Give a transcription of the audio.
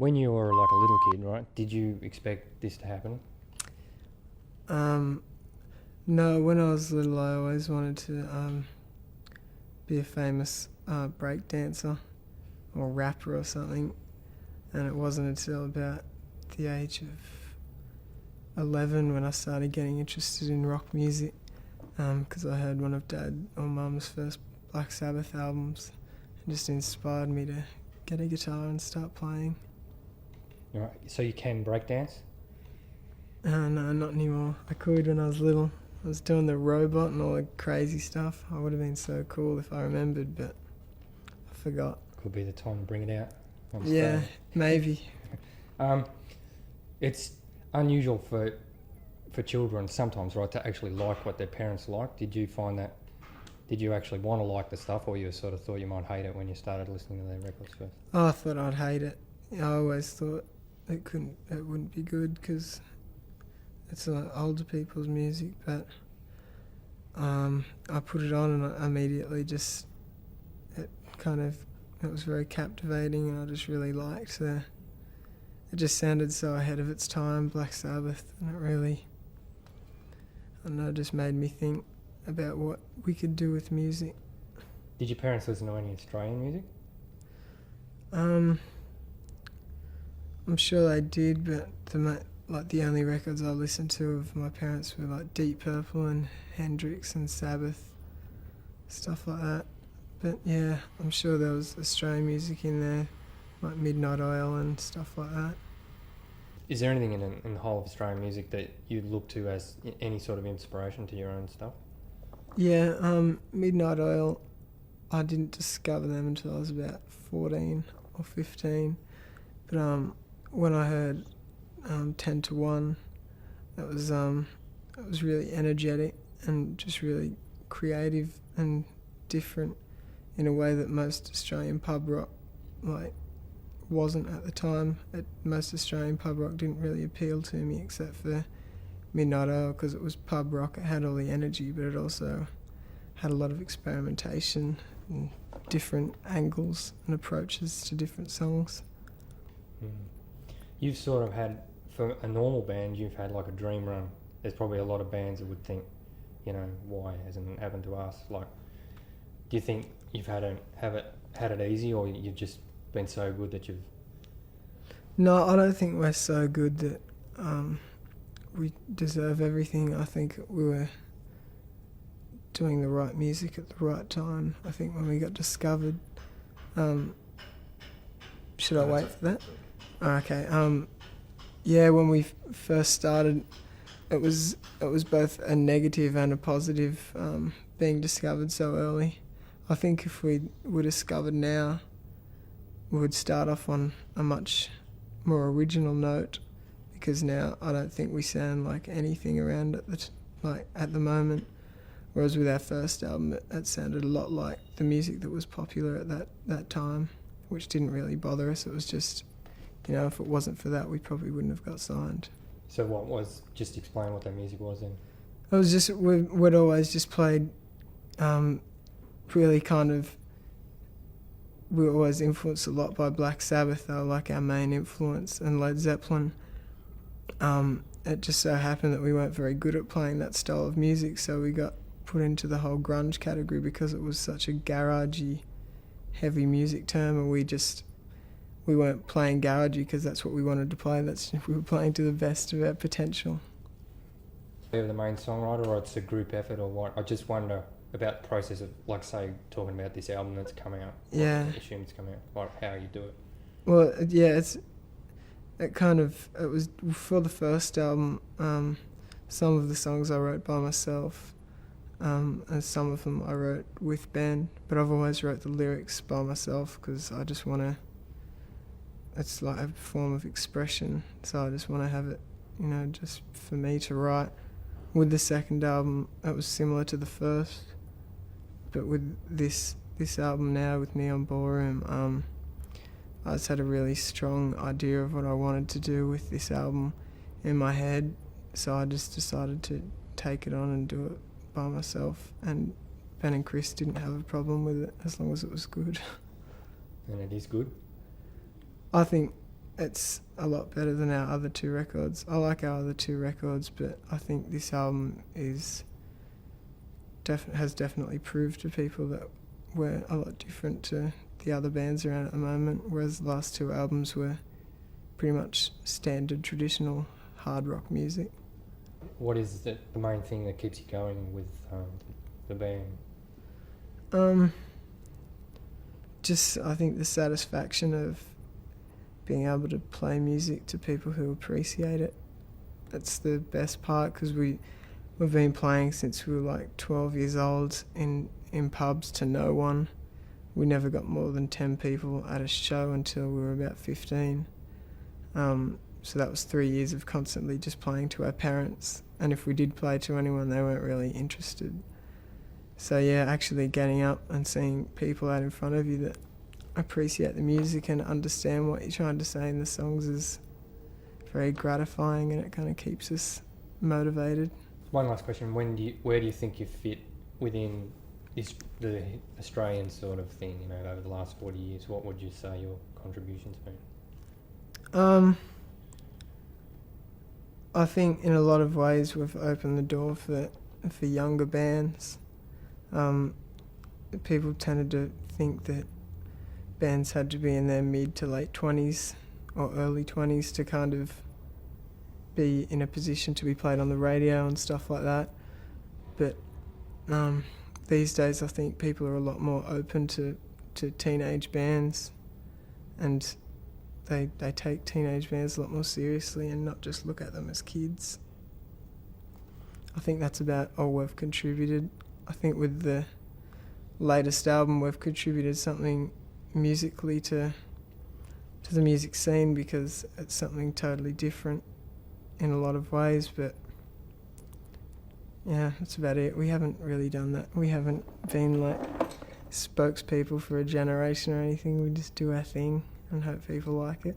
When you were like a little kid, right, did you expect this to happen? No, when I was little, I always wanted to be a famous break dancer or rapper or something, and it wasn't until about the age of 11 when I started getting interested in rock music, because I heard one of Dad or Mum's first Black Sabbath albums, and just inspired me to get a guitar and start playing. Right. So you can break dance? No, not anymore. I could when I was little. I was doing the robot and all the crazy stuff. I would have been so cool if I remembered, but I forgot. Could be the time to bring it out. Yeah, maybe. It's unusual for children sometimes, right, to actually like what their parents like. Did you find that? Did you actually want to like the stuff, or you sort of thought you might hate it when you started listening to their records first? Oh, I thought I'd hate it. I always thought it wouldn't be good because it's older people's music, but I put it on and I immediately it was very captivating, and I just really liked it just sounded so ahead of its time, Black Sabbath, and it just made me think about what we could do with music. Did your parents listen to any Australian music? I'm sure they did, but the only records I listened to of my parents were like Deep Purple and Hendrix and Sabbath, stuff like that. But yeah, I'm sure there was Australian music in there, like Midnight Oil and stuff like that. Is there anything in the whole of Australian music that you look to as any sort of inspiration to your own stuff? Yeah, Midnight Oil, I didn't discover them until I was about 14 or 15. But when I heard 10 to 1, it was really energetic and just really creative and different in a way that most Australian pub rock wasn't at the time. Most Australian pub rock didn't really appeal to me except for Midnight Oil, because it was pub rock. It had all the energy, but it also had a lot of experimentation and different angles and approaches to different songs. You've sort of had, for a normal band, you've had like a dream run. There's probably a lot of bands that would think, why hasn't it happened to us? Like, do you think you've had it easy, or you've just been so good that you've... No, I don't think we're so good that we deserve everything. I think we were doing the right music at the right time. I think when we got discovered... should I wait for that? Okay. Yeah, when we first started, it was both a negative and a positive, being discovered so early. I think if we were discovered now, we would start off on a much more original note, because now I don't think we sound like anything around at the moment. Whereas with our first album, it sounded a lot like the music that was popular at that time, which didn't really bother us. It was just, if it wasn't for that, we probably wouldn't have got signed. So just explain what that music was then? It was just, we'd always just played really kind of, we were always influenced a lot by Black Sabbath. They were like our main influence, and Led Zeppelin. It just so happened that we weren't very good at playing that style of music, so we got put into the whole grunge category because it was such a garagey, heavy music term, and we weren't playing garagey because that's what we wanted to play. We were playing to the best of our potential. You're the main songwriter, or it's a group effort, or what? I just wonder about the process of, like, say, talking about this album that's coming out. Yeah. I assume it's coming out. Like, how you do it. Well, yeah, it was for the first album. Some of the songs I wrote by myself, and some of them I wrote with Ben. But I've always wrote the lyrics by myself because I just want to. It's like a form of expression, so I just want to have it, just for me to write. With the second album, it was similar to the first, but with this album now, with me on Ballroom, I just had a really strong idea of what I wanted to do with this album in my head, so I just decided to take it on and do it by myself, and Ben and Chris didn't have a problem with it as long as it was good. And it is good? I think it's a lot better than our other two records. I like our other two records, but I think this album has definitely proved to people that we're a lot different to the other bands around at the moment, whereas the last two albums were pretty much standard traditional hard rock music. What is the main thing that keeps you going with the band? Just I think the satisfaction of being able to play music to people who appreciate it. That's the best part, because we've been playing since we were like 12 years old in pubs to no one. We never got more than 10 people at a show until we were about 15. So that was 3 years of constantly just playing to our parents, and if we did play to anyone, they weren't really interested. So yeah, actually getting up and seeing people out in front of you that appreciate the music and understand what you're trying to say in the songs is very gratifying, and it kind of keeps us motivated. One last question: where do you think you fit within the Australian sort of thing? You know, over the last 40 years, what would you say your contribution's been? I think in a lot of ways we've opened the door for younger bands. People tended to think that bands had to be in their mid to late 20s or early 20s to kind of be in a position to be played on the radio and stuff like that. But these days I think people are a lot more open to teenage bands, and they take teenage bands a lot more seriously and not just look at them as kids. I think that's about all we've contributed. I think with the latest album we've contributed something musically to the music scene, because it's something totally different in a lot of ways, but yeah, that's about it. We haven't really done that. We haven't been like spokespeople for a generation or anything. We just do our thing and hope people like it.